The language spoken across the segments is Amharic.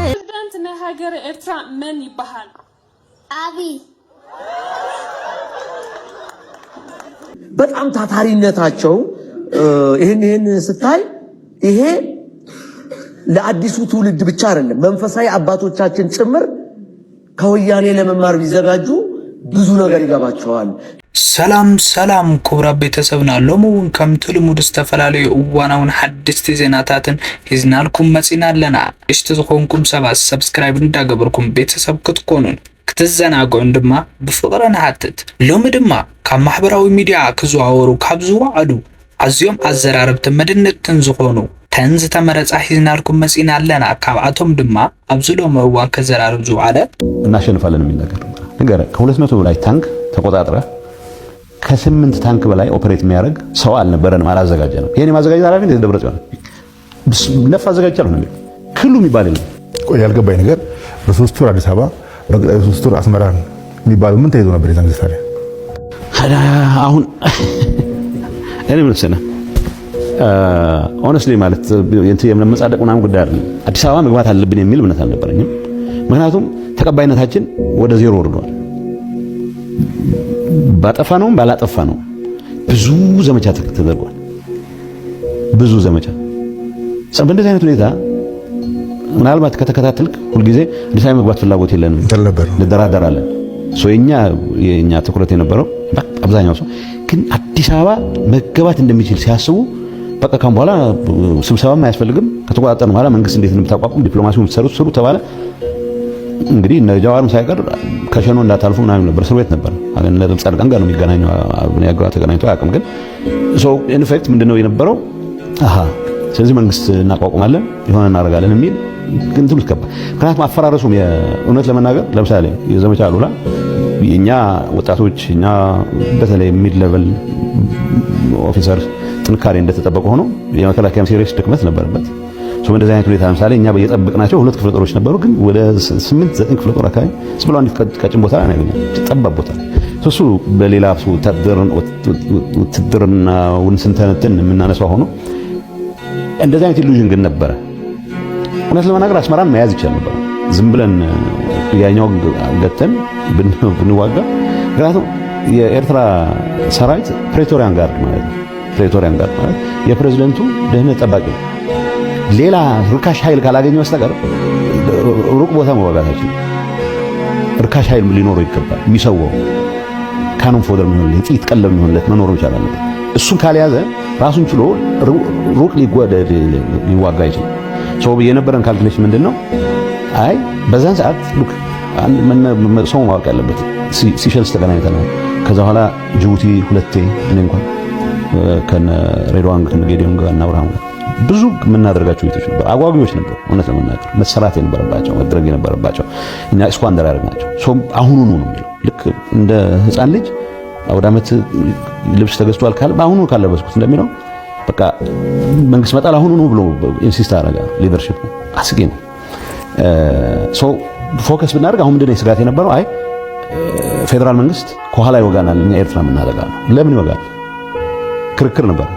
ፕሬዝዳንት ሀገር ኤርትራ ምን ይባላል? አብይ በጣም ታታሪነታቸው ይሄን ስታይ ይሄ ለአዲሱ ትውልድ ብቻ አይደለም መንፈሳዊ አባቶቻችን ጭምር ከወያኔ ለመማር ቢዘጋጁ ብዙ ነገር ይገባቸዋል። ሰላም ክቡራ ቤተሰብና ሎሙን ከምትልሙድ ዝተፈላልዩ እዋናውን ሓድስቲ ዜናታትን ሂዝናልኩም መጺና ኣለና። እሽቲ ዝኾንኩም ሰባት ሰብስክራይብ እንዳገበርኩም ቤተሰብ ክትኮኑን ክትዘናግዑን ድማ ብፍቕሪ ንሓትት። ሎሚ ድማ ካብ ማሕበራዊ ሚድያ ክዘዋወሩ ካብ ዝወዓሉ ኣዝዮም ኣዘራርብትን መድነትን ዝኾኑ ተን ዝተመረጻ ሂዝናልኩም መጺና ኣለና። ካብኣቶም ድማ ኣብዚ ሎሚ እዋን ከዘራርብ ዝወዓለ እናሸንፋለን የሚል ነገር ከ200 በላይ ታንክ ተቆጣጥረ ከ8 ታንክ በላይ ኦፕሬት የሚያደርግ ሰው አልነበረንም፣ አላዘጋጀንም። ይሄን ማዘጋጀት አላፊ እንደ ደብረ ጽዮን ነፍ አዘጋጅቻለሁ ነው ክሉ የሚባል የለም። ቆይ ያልገባኝ ነገር በ3 ወር አዲስ አበባ በቀጣዩ 3 ወር አስመራ የሚባለው ምን ተይዞ ነበር? የዛን ጊዜ ታዲያ አሁን እኔ ምን ሰነ ሆነስትሊ ማለት የመጻደቅ ምናምን ጉዳይ አይደለም። አዲስ አበባ መግባት አለብን የሚል እምነት አልነበረኝም። ምክንያቱም ተቀባይነታችን ወደ ዜሮ ወርዷል። ባጠፋ ነው ባላጠፋ ነው ብዙ ዘመቻ ተደርጓል። ብዙ ዘመቻ በእንደዚህ አይነት ሁኔታ ምናልባት ከተከታተልክ ሁልጊዜ አዲስ አበባ መግባት ፍላጎት የለንም እንደራደራለን። የኛ ትኩረት የነበረው አብዛኛው ሰው ግን አዲስ አበባ መገባት እንደሚችል ሲያስቡ በቃ ካም በኋላ ስብሰባም አያስፈልግም፣ ከተቆጣጠርን በኋላ መንግስት እንዴት እንደምታቋቁም ዲፕሎማሲውን ሰሩ ተባለ። እንግዲህ እነ ጃዋርም ሳይቀር ከሸኖ እንዳታልፉ ምናምን ነበር፣ እስር ቤት ነበር። አገን ለድምጽ አልቀን ጋር ነው የሚገናኘው። አብን ያጋው ተገናኝቶ አያውቅም። ግን ኢን ፋክት ምንድነው የነበረው? ስለዚህ መንግስት እናቋቁማለን የሆነ እናደርጋለን የሚል ግን ትልቅ ከባ ምክንያቱም አፈራረሱም የእውነት ለመናገር ለምሳሌ የዘመቻ አሉላ የኛ ወጣቶች እኛ በተለይ ሚድ ሌቨል ኦፊሰር ጥንካሬ እንደተጠበቀ ሆኖ የመከላከያም ሲሪየስ ድክመት ነበረበት። እንደዚህ አይነት ሁኔታ ለምሳሌ እኛ በየጠበቅናቸው 2 ክፍለ ጦሮች ነበሩ፣ ግን ወደ 8-9 ክፍለ ጦር አካባቢ ስብሎ አንዲት ቀጭን ቦታ ነው ያገኘው፣ ጠባብ ቦታ። እሱ በሌላ ውትድርና ስንተነትን የምናነሳው ሆኖ እንደዚህ አይነት ኢሉዥን ግን ነበረ። እውነት ለመናገር አስመራን መያዝ ይቻል ነበር ዝም ብለን ያኛው ገተን ብንዋጋ። ምክንያቱም የኤርትራ ሰራዊት ፕሬቶሪያን ጋርድ ማለት ነው። ፕሬቶሪያን ጋርድ ማለት የፕሬዝዳንቱ ደህንነት ጠባቂ ነው። ሌላ ርካሽ ኃይል ካላገኘ በስተቀር ሩቅ ቦታ መዋጋታችን ርካሽ ኃይል ሊኖረው ይገባል። የሚሰዋው ካኖን ፎደር የሚሆን ጥይት ቀለም የሚሆንለት መኖር ይችላል። እሱን ካልያዘ ራሱን ችሎ ሩቅ ሊዋጋ ይችላል። የነበረን ካልኩሌሽን ምንድነው? አይ በዛን ሰዓት ሉክ ሰው ማወቅ ያለበት ሲሸልስ ተገናኝተናል። ከዛ በኋላ ጅቡቲ ሁለቴ እኔ እንኳን ከነ ሬድዋን ከነ ጌዲዮን ጋር እና አብርሃም ጋር ብዙ የምናደርጋቸው ቤቶች ነበር። አጓጊዎች ነበሩ። እውነት ለመናገር መሰራት የነበረባቸው መድረግ የነበረባቸው እኛ ስኳንደር ያደረግናቸው። አሁኑኑ ነው የሚለው ልክ እንደ ህፃን ልጅ ወደ ዓመት ልብስ ተገዝቷል ካለ በአሁኑ ካለበስኩት እንደሚለው በቃ መንግስት መጣል አሁኑኑ ብሎ ኢንሲስት አደረገ። ሊደርሺፕ አስጊ ነው። ፎከስ ብናደርግ አሁን ምንድነው ስጋት የነበረው? አይ ፌደራል መንግስት ከኋላ ይወጋናል፣ እኛ ኤርትራ ምናደርጋ ነው። ለምን ይወጋል? ክርክር ነበር።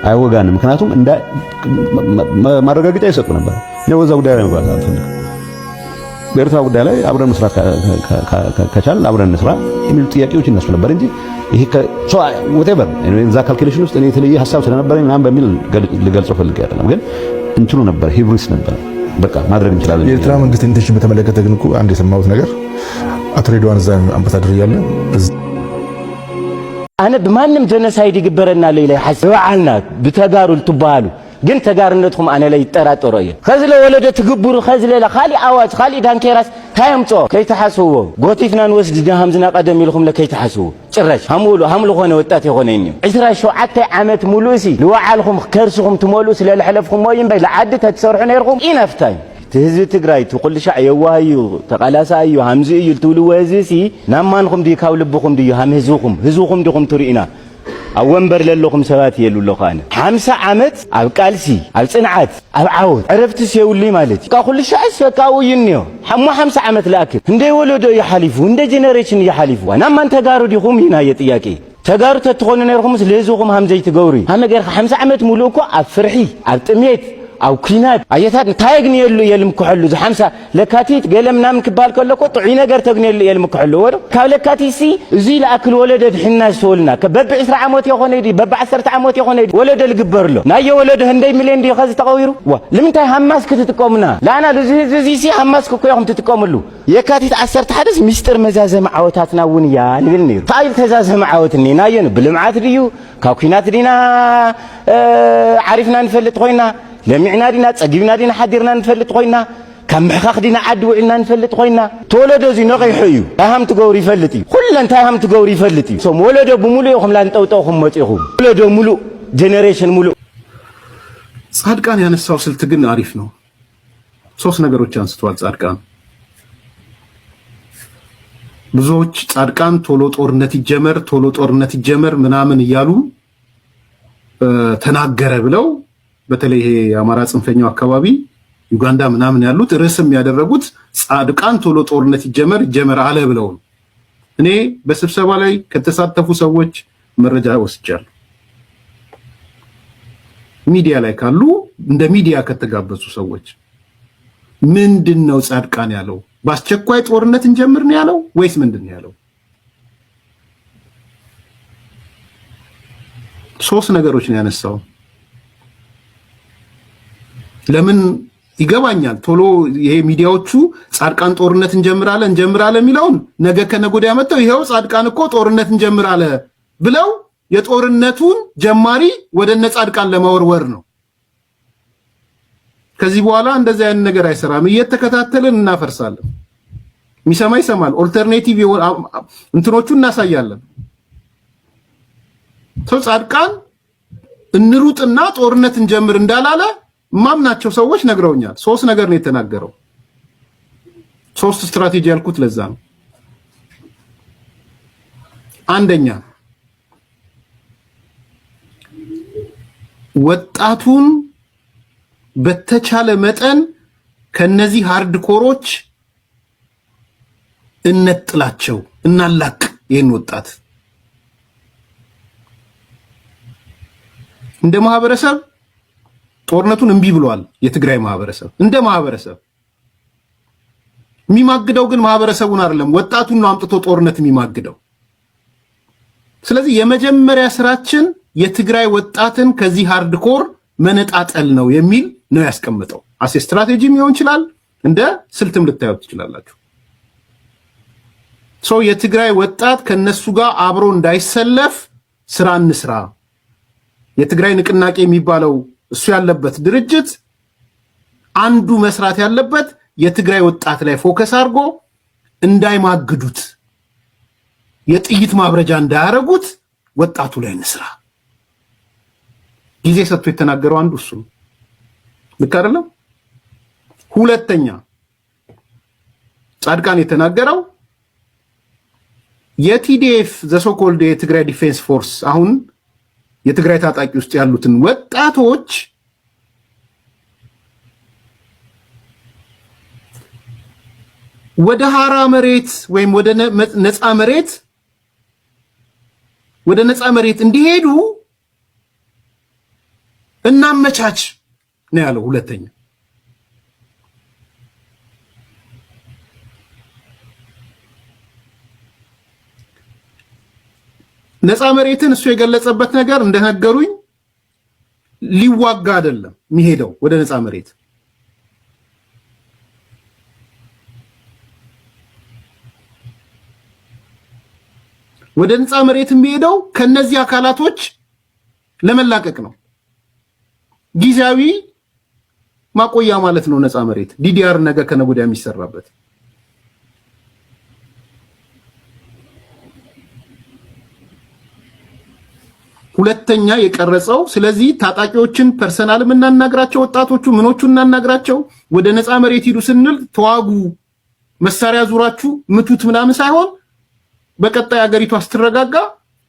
አይወጋንም ምክንያቱም እንደ ማረጋገጫ ይሰጡ ነበር። ነው ወዛ ጉዳይ ላይ መግባት አልፈልግም። በኤርትራ ጉዳይ ላይ አብረን መስራት ከቻልን አብረን እንስራ የሚሉ ጥያቄዎች ይነሱ ነበር እንጂ ይሄ whatever እዛ ካልኩሌሽን ውስጥ እኔ የተለየ ሐሳብ ስለነበረኝ ምናምን በሚል ልገልጸው ፈልጌ አይደለም። ግን እንትኑ ነበር ሂብሪስ ነበር። በቃ ማድረግ እንችላለን። የኤርትራ መንግስት ኢንቴንሽን በተመለከተ ግን እኮ አንድ የሰማሁት ነገር አቶ ሬድዋን እዛ አምባሳደር እያለ أنا بمانم جنسايد يقبرنا ليلة حسب وعلنا بتجارل تبالو جن تجارنتهم أنا لا يترات رأيه خزله ولده تقبروا خزله لا خالي عواج خالي دانكيراس هايم تو كي تحسوا قوتيفنا نوسد جهم زنا قدم لهم لكي تحسوا شرش هملو خونه وتاتي خونيني عشرة شو عتى عمت ملوسي لوعالهم كرسهم تمولوس للحلفهم ما ينبي لعدت هتسرحون يرقم إنفتاي تهزي تقراي تقول لي شعي وايو تقالاس ايو همزي يلتولو وازيسي نامانكم دي كاولبكم دي هم هزوكم ديكم ترينا أوامبر للوكم سوات يلو خانه 50 عامت اب قالسي اب صنعات اب عاود عرفت سيولي مالتي كاخل شعس كاوينيو حمو 50 عامت لاكل اندي ولدو يحالفو اندي جنريشن يحالفو انا ما انت غارو ديكم هنا يا ጥያቄ ተጋሩ ተትኾኑ ነይርኩምስ ለህዝብኩም ሃምዘይ ትገብሩ ሃመ ገርካ 50 ዓመት ሙሉ እኮ ኣብ ፍርሒ ኣብ ጥሜት أو كينات أيتها تايجني يلم كحلو زي حمسة لكاتيت قال من نام كبال كله قط عينا قر تجني يلم كحلو ورا كلكاتي سي زي لأكل ولد حنا سولنا كبب 10 عامات يخون يدي بب 10 عامات يخون يدي ولد الجبر له نايا ولد هندي مليون دي خذ تغيره لمن تاي هماس كتتقومنا لا أنا زي سي هماس كوكو يوم تتقوملو يكاتيت 10 حدث مستر مزازة معوتاتنا ونيا نقولني طايل تزازة معوتني نايا بلمعات ديو كاوكينات دينا عرفنا نفلت خوينا لمعنا دينا صقيبنا دينا حديرنا نفلت خوينا كم حقق دينا عدوعنا نفلت خوينا تولدو زي نغي حيو اهم تغوري يفلتي كل انت اهم تغوري يفلتي سو ولدو بمولو يخم لا نطوطوخم مصيخو ولدو مولو جنريشن مولو ጻድቃን ያነሳው ስልት ግን አሪፍ ነው። ሶስት ነገሮች አንስቷል ጻድቃን። ብዙዎች ጻድቃን ቶሎ ጦርነት ይጀመር ምናምን እያሉ ተናገረ ብለው በተለይ ይሄ የአማራ ጽንፈኛው አካባቢ ዩጋንዳ ምናምን ያሉት ርዕስም ያደረጉት ጻድቃን ቶሎ ጦርነት ይጀመር አለ ብለው ነው። እኔ በስብሰባ ላይ ከተሳተፉ ሰዎች መረጃ ወስጃለሁ። ሚዲያ ላይ ካሉ እንደ ሚዲያ ከተጋበዙ ሰዎች ምንድነው ጻድቃን ያለው? በአስቸኳይ ጦርነት እንጀምር ነው ያለው ወይስ ምንድነው ያለው? ሶስት ነገሮች ነው ያነሳው። ለምን ይገባኛል ቶሎ ይሄ ሚዲያዎቹ ጻድቃን ጦርነት እንጀምራለን የሚለውን ነገ ከነገ ወዲያ መጥተው ይሄው ጻድቃን እኮ ጦርነት እንጀምራለ ብለው የጦርነቱን ጀማሪ ወደነ ጻድቃን ለማወርወር ነው። ከዚህ በኋላ እንደዚህ አይነት ነገር አይሰራም። እየተከታተልን እናፈርሳለን። የሚሰማ ይሰማል። ኦልተርኔቲቭ እንትኖቹን እናሳያለን። ጻድቃን እንሩጥና ጦርነት እንጀምር እንዳላለ ማምናቸው ሰዎች ነግረውኛል። ሶስት ነገር ነው የተናገረው። ሶስት ስትራቴጂ ያልኩት ለዛ ነው። አንደኛ ወጣቱን በተቻለ መጠን ከነዚህ ሃርድ ኮሮች እንጥላቸው እናላቅ። ይሄን ወጣት እንደ ማህበረሰብ ጦርነቱን እንቢ ብሏል። የትግራይ ማህበረሰብ እንደ ማህበረሰብ የሚማግደው ግን ማህበረሰቡን አይደለም፣ ወጣቱን ነው አምጥቶ ጦርነት የሚማግደው። ስለዚህ የመጀመሪያ ስራችን የትግራይ ወጣትን ከዚህ ሃርድኮር መነጣጠል ነው የሚል ነው ያስቀምጠው። አሴ ስትራቴጂም ይሆን ይችላል፣ እንደ ስልትም ልታዩት ትችላላችሁ። የትግራይ ወጣት ከነሱ ጋር አብሮ እንዳይሰለፍ ስራ እንስራ። የትግራይ ንቅናቄ የሚባለው እሱ ያለበት ድርጅት አንዱ መስራት ያለበት የትግራይ ወጣት ላይ ፎከስ አድርጎ እንዳይማግዱት፣ የጥይት ማብረጃ እንዳያረጉት ወጣቱ ላይ እንስራ። ጊዜ ሰጥቶ የተናገረው አንዱ እሱ ልክ አይደለም። ሁለተኛ ጻድቃን የተናገረው የቲዲኤፍ ዘሶኮልድ የትግራይ ዲፌንስ ፎርስ አሁን የትግራይ ታጣቂ ውስጥ ያሉትን ወጣቶች ወደ ሃራ መሬት ወይም ወደ ነፃ መሬት እንዲሄዱ እናመቻች ነው ያለው። ሁለተኛ ነፃ መሬትን እሱ የገለጸበት ነገር እንደነገሩኝ ሊዋጋ አይደለም የሚሄደው ወደ ነፃ መሬት። ወደ ነፃ መሬት የሚሄደው ከነዚህ አካላቶች ለመላቀቅ ነው። ጊዜያዊ ማቆያ ማለት ነው ነፃ መሬት። ዲዲአር ነገ ከነገ ወዲያ የሚሰራበት። ሁለተኛ የቀረጸው ስለዚህ ታጣቂዎችን ፐርሰናል እናናግራቸው፣ ወጣቶቹ ምኖቹ እናናግራቸው፣ ወደ ነፃ መሬት ሂዱ ስንል ተዋጉ፣ መሳሪያ ዙራችሁ ምቱት ምናምን ሳይሆን በቀጣይ ሀገሪቷ ስትረጋጋ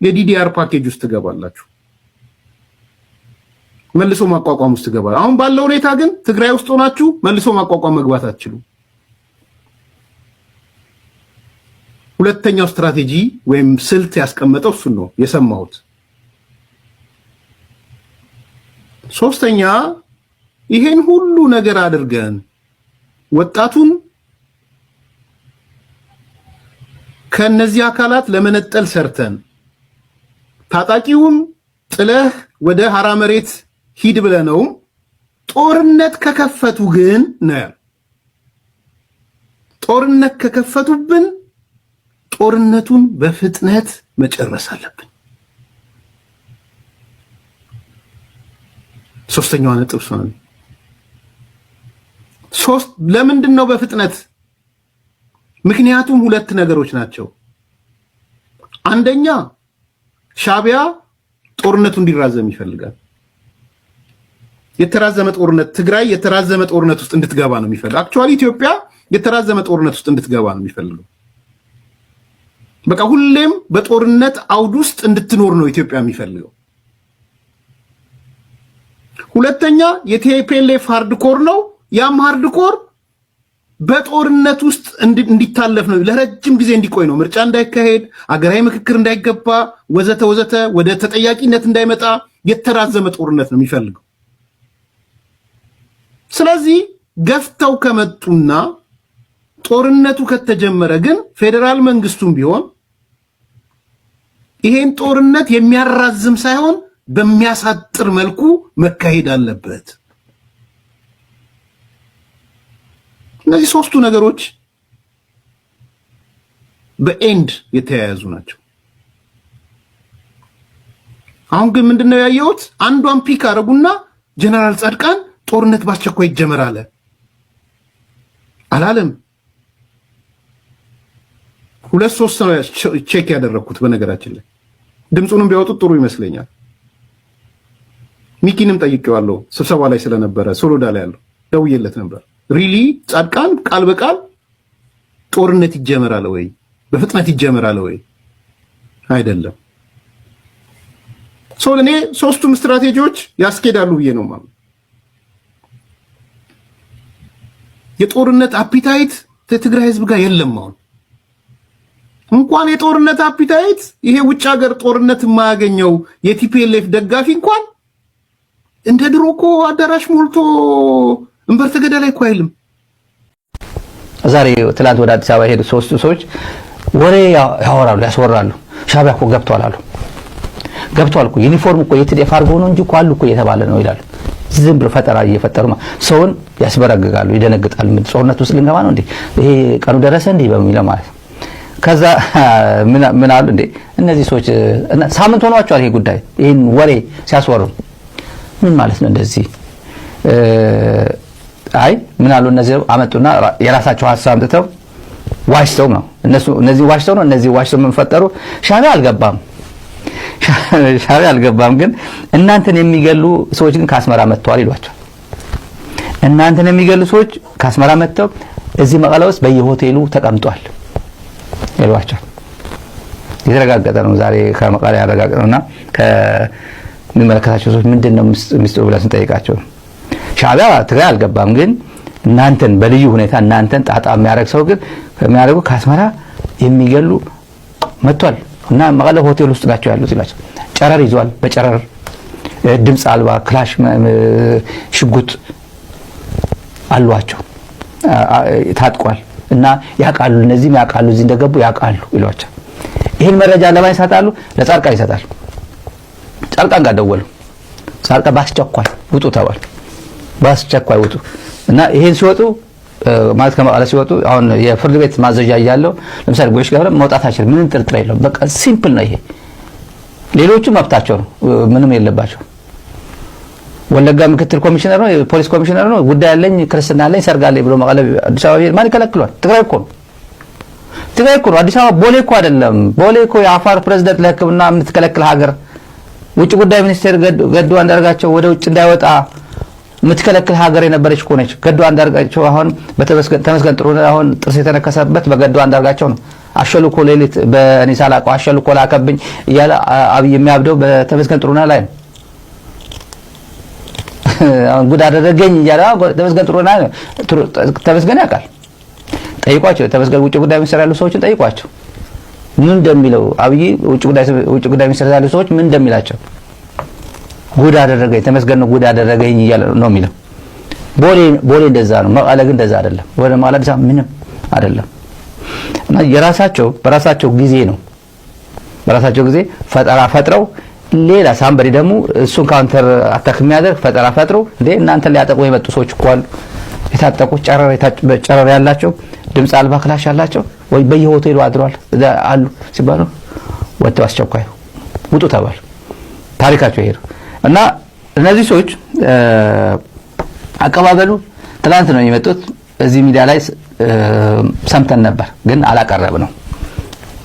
የዲዲአር ፓኬጅ ውስጥ ትገባላችሁ፣ መልሶ ማቋቋም ውስጥ ትገባላችሁ። አሁን ባለው ሁኔታ ግን ትግራይ ውስጥ ሆናችሁ መልሶ ማቋቋም መግባት አትችሉ። ሁለተኛው ስትራቴጂ ወይም ስልት ያስቀመጠው እሱ ነው የሰማሁት። ሶስተኛ ይሄን ሁሉ ነገር አድርገን ወጣቱን ከነዚህ አካላት ለመነጠል ሰርተን ታጣቂውም ጥለህ ወደ ሐራ መሬት ሂድ ብለነው ጦርነት ከከፈቱ ግን ነው ጦርነት ከከፈቱብን ጦርነቱን በፍጥነት መጨረስ አለብን። ሶስተኛው ነጥብ ነው። ለምንድን ነው በፍጥነት? ምክንያቱም ሁለት ነገሮች ናቸው። አንደኛ ሻዕቢያ ጦርነቱ እንዲራዘም ይፈልጋል። የተራዘመ ጦርነት ትግራይ የተራዘመ ጦርነት ውስጥ እንድትገባ ነው የሚፈልገው። አክቹአሊ ኢትዮጵያ የተራዘመ ጦርነት ውስጥ እንድትገባ ነው የሚፈልገው። በቃ ሁሌም በጦርነት አውድ ውስጥ እንድትኖር ነው ኢትዮጵያ የሚፈልገው። ሁለተኛ የቲፒኤልኤፍ ሃርድኮር ነው። ያም ሃርድኮር በጦርነት ውስጥ እንዲታለፍ ነው፣ ለረጅም ጊዜ እንዲቆይ ነው፣ ምርጫ እንዳይካሄድ፣ አገራዊ ምክክር እንዳይገባ፣ ወዘተ ወዘተ፣ ወደ ተጠያቂነት እንዳይመጣ የተራዘመ ጦርነት ነው የሚፈልገው። ስለዚህ ገፍተው ከመጡና ጦርነቱ ከተጀመረ ግን ፌዴራል መንግስቱም ቢሆን ይሄን ጦርነት የሚያራዝም ሳይሆን በሚያሳጥር መልኩ መካሄድ አለበት። እነዚህ ሶስቱ ነገሮች በኤንድ የተያያዙ ናቸው። አሁን ግን ምንድነው ያየሁት? አንዷን ፒክ አረጉና ጀነራል ጻድቃን ጦርነት ባስቸኳይ ይጀመር አለ። አላለም። ሁለት ሶስት ነው ቼክ ያደረኩት። በነገራችን ላይ ድምጹንም ቢያወጡት ጥሩ ይመስለኛል። ሚኪንም ጠይቄዋለሁ ስብሰባ ላይ ስለነበረ ሶሎዳ ላይ ያለው ደውዬለት ነበር። ሪሊ ጻድቃን ቃል በቃል ጦርነት ይጀመራል ወይ በፍጥነት ይጀመራል ወይ? አይደለም። እኔ ሶስቱም ስትራቴጂዎች ያስኬዳሉ ብዬ ነው ማለት። የጦርነት አፒታይት ከትግራይ ህዝብ ጋር የለም። አሁን እንኳን የጦርነት አፒታይት ይሄ ውጭ ሀገር ጦርነት የማያገኘው የቲፒኤልኤፍ ደጋፊ እንኳን እንደ ድሮ እኮ አዳራሽ ሞልቶ እንበር ተገዳ ላይ እኮ አይልም። ዛሬ ትላንት ወደ አዲስ አበባ ሄዱ ሶስቱ ሰዎች ወሬ ያወራሉ፣ ያስወራሉ። ሻዕቢያ እኮ ገብቷል አሉ። ገብቷል እኮ ዩኒፎርም እኮ የትዴፍ አርጎ ነው እንጂ እኮ አሉ እኮ እየተባለ ነው ይላሉ። ዝም ብሎ ፈጠራ እየፈጠሩ ሰውን ያስበረግጋሉ፣ ይደነግጣሉ። ጦርነት ውስጥ ልንገባ ነው እንዴ? ይሄ ቀኑ ደረሰ እንዴ በሚለው ማለት ከዛ ምን አሉ እንዴ እነዚህ ሰዎች ሳምንት ሆኗቸዋል ይሄ ጉዳይ ይሄን ወሬ ሲያስወሩ። ምን ማለት ነው እንደዚህ? አይ ምን አሉ እነዚህ አመጡና የራሳቸው ሐሳብ አምጥተው ዋሽተው ነው እነዚህ ዋሽተው ነው እነዚህ ዋሽተው ምን ፈጠሩ? ሻዕቢያ አልገባም ግን እናንተን የሚገሉ ሰዎች ግን ከአስመራ መጥተዋል ይሏቸው። እናንተን የሚገሉ ሰዎች ከአስመራ መጥተው እዚህ መቀለ ውስጥ በየሆቴሉ ተቀምጧል ይሏቸው። የተረጋገጠ ነው። ዛሬ ከመቀለ ያረጋገጠውና ከሚመለከታቸው ሰዎች ምንድነው ሚስጥሩ ብለን ስንጠይቃቸው ሻዕቢያ ትግራይ አልገባም ግን እናንተን በልዩ ሁኔታ እናንተን ጣጣ የሚያደርግ ሰው ግን ከሚያደርጉ ከአስመራ የሚገሉ መጥቷል እና መቀለ ሆቴል ውስጥ ናቸው ያሉት ይላቸው። ጨረር ይዟል። በጨረር ድምጽ አልባ ክላሽ ሽጉጥ አሏቸው ታጥቋል እና ያቃሉ እነዚህም ያቃሉ እዚህ እንደገቡ ያቃሉ ይሏቸው። ይሄን መረጃ ለማን ይሰጣሉ? ለጻድቃን ይሰጣሉ። ጻድቃን ጋር ደወሉ። ጻድቃን ባስቸኳይ ውጡ ተባሉ። ባስቸኳይ ውጡ እና ይሄን ሲወጡ ማለት ከመቀለ ሲወጡ አሁን የፍርድ ቤት ማዘዣ ያያለው ለምሳሌ ጎሽ ጋር መውጣት አይችልም። ምንም ጥርጥር የለውም። በቃ ሲምፕል ነው ይሄ። ሌሎቹ መብታቸው ነው፣ ምንም የለባቸው። ወለጋ ምክትል ኮሚሽነር ነው፣ ፖሊስ ኮሚሽነር ነው፣ ጉዳይ ያለኝ ክርስትና ያለኝ ሰርጋለኝ ብሎ መቀለ አዲስ አበባ ማን ይከለክሏል? ትግራይ እኮ ነው። አዲስ አበባ ቦሌ እኮ አይደለም። ቦሌ እኮ የአፋር ፕሬዝዳንት ለሕክምና የምትከለክል ሀገር፣ ውጭ ጉዳይ ሚኒስቴር ገዱ አንዳርጋቸው ወደ ውጭ እንዳይወጣ የምትከለክል ሀገር የነበረች እኮ ነች። ገዱ አንዳርጋቸው አሁን ተመስገን ጥሩነህ አሁን ጥርስ የተነከሰበት በገዱ አንዳርጋቸው ነው። አሸልኮ ሌሊት በእኔ ሳላውቀው አሸልኮ ላከብኝ እያለ አብይ የሚያብደው በተመስገን ጥሩነህ ላይ ነው። አሁን ጉድ አደረገኝ እያለ ተመስገን ጥሩነህ ተመስገን ያውቃል። ጠይቋቸው። ተመስገን ውጭ ጉዳይ ሚኒስቴር ያሉ ሰዎችን ጠይቋቸው። ምን እንደሚለው አብይ ውጭ ጉዳይ ሚኒስትር ያሉ ሰዎች ምን እንደሚላቸው ጉድ አደረገኝ ተመስገን ነው ጉድ አደረገኝ እያለ ነው የሚለው። ቦሌ እንደዛ ነው። መቀለ ግን እንደዛ አይደለም። ወደ መቀለ አዲስ አበባ ምንም አይደለም። እና በራሳቸው ጊዜ ነው በራሳቸው ጊዜ ፈጠራ ፈጥረው ሌላ ሳምበሪ ደግሞ እሱን ካውንተር አታክ የሚያደርግ ፈጠራ ፈጥረው እንዴ እናንተ ሊያጠቁ የመጡ ሰዎች እኮ አሉ። የታጠቁ ጨረር ያላቸው ድምጽ አልባ ክላሽ ያላቸው ወይ በየሆቴሉ አድሯል አሉ ሲባሉ ወጥተው አስቸኳይ ውጡ ተባሉ። ታሪካቸው ይሄ እና እነዚህ ሰዎች አቀባበሉ ትላንት ነው የመጡት። እዚህ ሚዲያ ላይ ሰምተን ነበር ግን አላቀረብ ነው።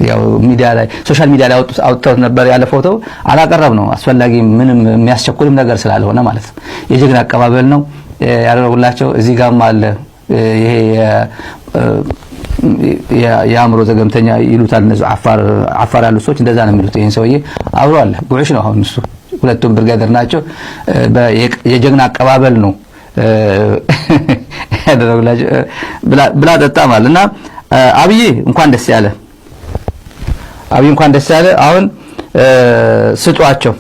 ያው ሚዲያ ላይ ሶሻል ሚዲያ ላይ አውጥተው ነበር ያለ ፎቶ አላቀረብ ነው። አስፈላጊ ምንም የሚያስቸኩልም ነገር ስላልሆነ ማለት ነው። የጀግና አቀባበል ነው ያደረጉላቸው። እዚህ ጋርም አለ ይሄ የአእምሮ ዘገምተኛ ይሉታል እነሱ አፋር ያሉ ሰዎች እንደዛ ነው የሚሉት። ይሄን ሰውዬ አብሮ አለ ጉዕሽ ነው አሁን እሱ ሁለቱም ብርጋዴር ናቸው። የጀግና አቀባበል ነው ያደረጉላቸው ብላ ጠጣ ማለት እና አብይ እንኳን ደስ ያለ አብይ እንኳን ደስ ያለ። አሁን ስጧቸው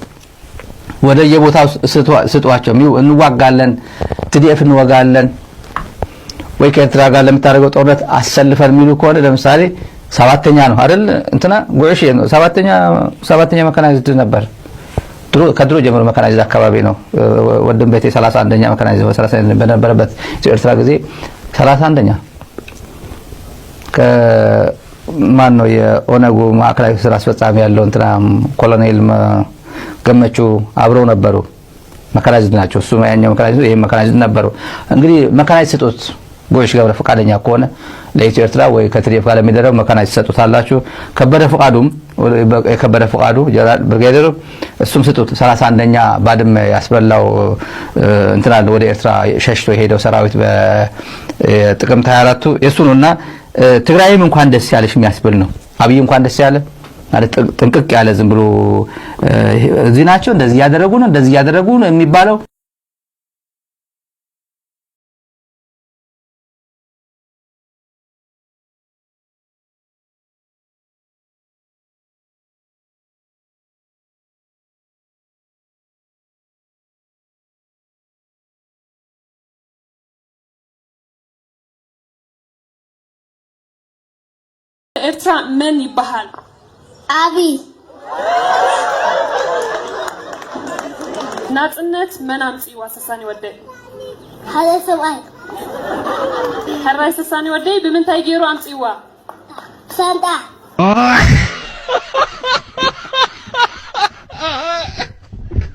ወደ የቦታው ስጧቸው። እንዋጋለን TDF እንወጋለን ወይ ከኤርትራ ጋር ለምታደርገው ጦርነት አሰልፈን የሚሉ ከሆነ ለምሳሌ ሰባተኛ ነው አይደል እንትና ጉዕሽ ነው ሰባተኛ መካናይዝድ ነበር ከድሮ ጀምሮ መካናይዝድ አካባቢ ነው። ወንድም ቤቴ 31ኛ መካናይዝድ 31 በነበረበት ኤርትራ ጊዜ 31ኛ ከማን ነው የኦነጉ ማዕከላዊ ስራ አስፈጻሚ ያለው እንትና ኮሎኔል ገመቹ አብረው ነበሩ። መካናይዝድ ናቸው። እሱ ያኛው መካናይዝድ ይሄ መካናይዝድ ነበሩ። እንግዲህ መካናይዝድ ስጡት ጉዕሽ ገብረ ፈቃደኛ ከሆነ ለኢትዮ ኤርትራ ወይ ከትሪፍ ጋር ለሚደረግ መካናይዝድ ሰጡታላችሁ። ከበደ ፈቃዱ ጀነራል ብርጋዴር እሱም ስጡት። 31ኛ ባድመ ያስበላው እንትና ወደ ኤርትራ ሸሽቶ የሄደው ሰራዊት በጥቅምት 24 የሱ ነውና ትግራይም እንኳን ደስ ያለሽ የሚያስብል ነው። አብይ እንኳን ደስ ያለ ማለት ጥንቅቅ ያለ ዝም ብሎ እዚህ ናቸው እንደዚህ ያደረጉ ነው የሚባለው ኤርትራ ምን ይባሃል? አብይ ናጽነት መናምፂ ዋሰሳኒ ወደይ ሓደ ሰብኣይ ሕራይ ሰሳኒ ወደይ ብምንታይ ገይሩ ኣምፂዋ ሳንጣ